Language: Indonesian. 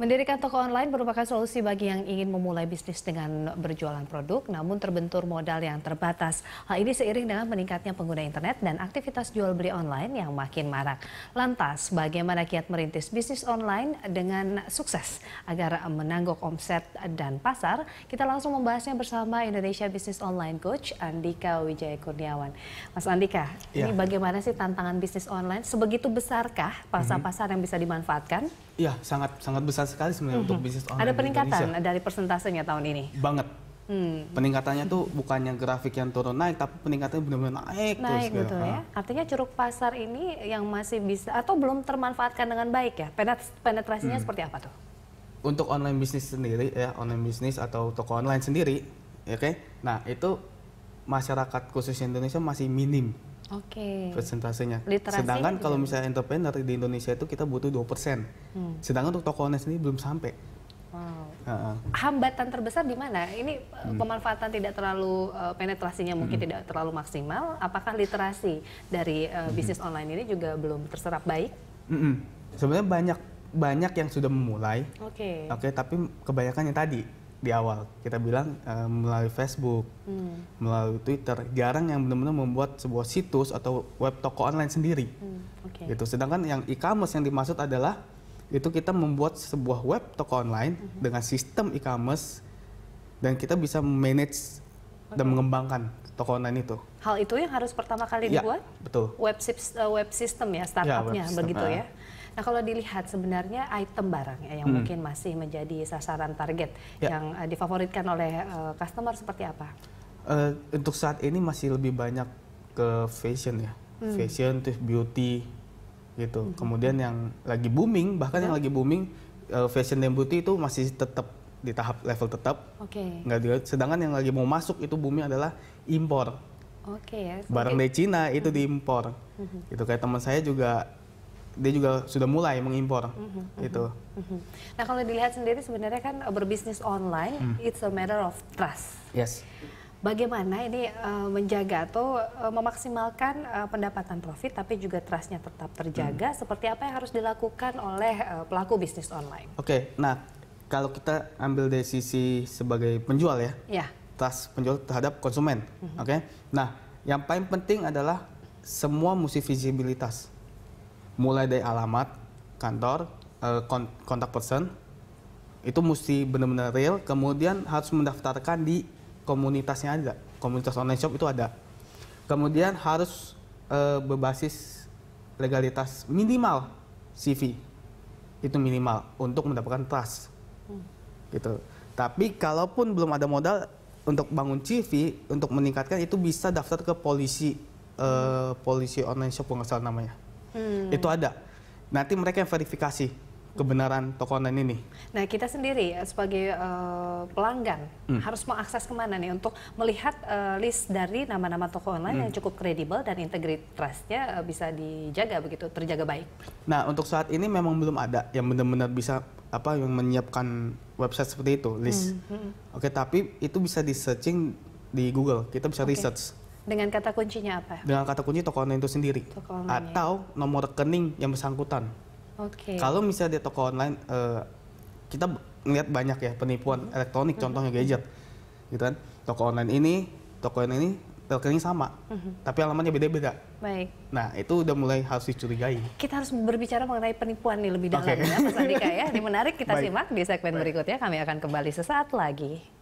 Mendirikan toko online merupakan solusi bagi yang ingin memulai bisnis dengan berjualan produk, namun terbentur modal yang terbatas. Hal ini seiring dengan meningkatnya pengguna internet dan aktivitas jual beli online yang makin marak. Lantas, bagaimana kiat merintis bisnis online dengan sukses agar menangguk omset dan pasar? Kita langsung membahasnya bersama Indonesia Business Online Coach Andika Wijaya Kurniawan. Mas Andika, ini bagaimana sih tantangan bisnis online? Sebegitu besarkah pasar-pasar yang bisa dimanfaatkan? Iya, sangat besar sekali sebenarnya untuk bisnis online. Ada peningkatan dari persentasenya tahun ini? Banget. Peningkatannya tuh bukannya grafik yang turun naik, tapi peningkatannya benar-benar naik terus. Naik betul ya. Artinya curug pasar ini yang masih bisa atau belum termanfaatkan dengan baik ya? Penetrasinya seperti apa tuh? Untuk online bisnis sendiri ya, online bisnis atau toko online sendiri, oke. Nah, itu masyarakat khusus Indonesia masih minim. Persentasenya. Literasi sedangkan kalau misalnya entrepreneur di Indonesia itu kita butuh 2%. Sedangkan untuk toko online sendiri belum sampai. Hambatan terbesar di mana? Ini pemanfaatan tidak terlalu penetrasinya mungkin tidak terlalu maksimal. Apakah literasi dari bisnis online ini juga belum terserap baik? Sebenarnya banyak yang sudah memulai. Tapi kebanyakan yang tadi di awal kita bilang melalui Facebook, melalui Twitter, jarang yang benar-benar membuat sebuah situs atau web toko online sendiri. Gitu. Sedangkan yang e-commerce yang dimaksud adalah itu kita membuat sebuah web toko online dengan sistem e-commerce dan kita bisa manage dan mengembangkan toko online itu. Hal itu yang harus pertama kali dibuat? Betul. Web system ya, startupnya begitu ya. Nah, kalau dilihat sebenarnya item barang ya, yang mungkin masih menjadi sasaran target yang difavoritkan oleh customer seperti apa? Untuk saat ini masih lebih banyak ke fashion ya, fashion, terus beauty gitu. Kemudian yang lagi booming, bahkan yang lagi booming fashion dan beauty itu masih tetap di tahap level tetap. Nggak dilihat. Sedangkan yang lagi mau masuk itu booming adalah impor. Barang dari Cina itu diimpor. Itu kayak teman saya juga. Dia juga sudah mulai mengimpor itu. Nah, kalau dilihat sendiri sebenarnya kan berbisnis online it's a matter of trust. Bagaimana ini menjaga atau memaksimalkan pendapatan profit tapi juga trustnya tetap terjaga, seperti apa yang harus dilakukan oleh pelaku bisnis online? Nah kalau kita ambil dari sisi sebagai penjual ya, trust penjual terhadap konsumen. Nah yang paling penting adalah semua mesti visibilitas. Mulai dari alamat, kantor, kontak person, itu mesti benar-benar real, kemudian harus mendaftarkan di komunitasnya ada, komunitas online shop itu ada. Kemudian harus berbasis legalitas minimal CV, itu minimal untuk mendapatkan trust. Gitu. Tapi kalaupun belum ada modal untuk bangun CV, untuk meningkatkan itu bisa daftar ke polisi online shop nggak salah namanya. Itu ada. Nanti mereka yang verifikasi kebenaran toko online ini. Nah, kita sendiri sebagai pelanggan harus mengakses kemana nih untuk melihat list dari nama-nama toko online yang cukup kredibel dan integritasnya bisa dijaga begitu, terjaga baik. Nah, untuk saat ini memang belum ada yang benar-benar bisa yang menyiapkan website seperti itu, list. Tapi itu bisa di searching di Google. Kita bisa research. Dengan kata kuncinya apa? Dengan kata kunci toko online itu sendiri. Atau nomor rekening yang bersangkutan. Kalau misalnya dia toko online, kita melihat banyak ya penipuan elektronik, contohnya gadget. Gitu kan? Toko online ini rekening sama. Tapi alamatnya beda-beda. Nah, itu udah mulai harus dicurigai. Kita harus berbicara mengenai penipuan nih lebih dalam ya, Mas Andika ya. Ini menarik, kita simak di segmen berikutnya. Kami akan kembali sesaat lagi.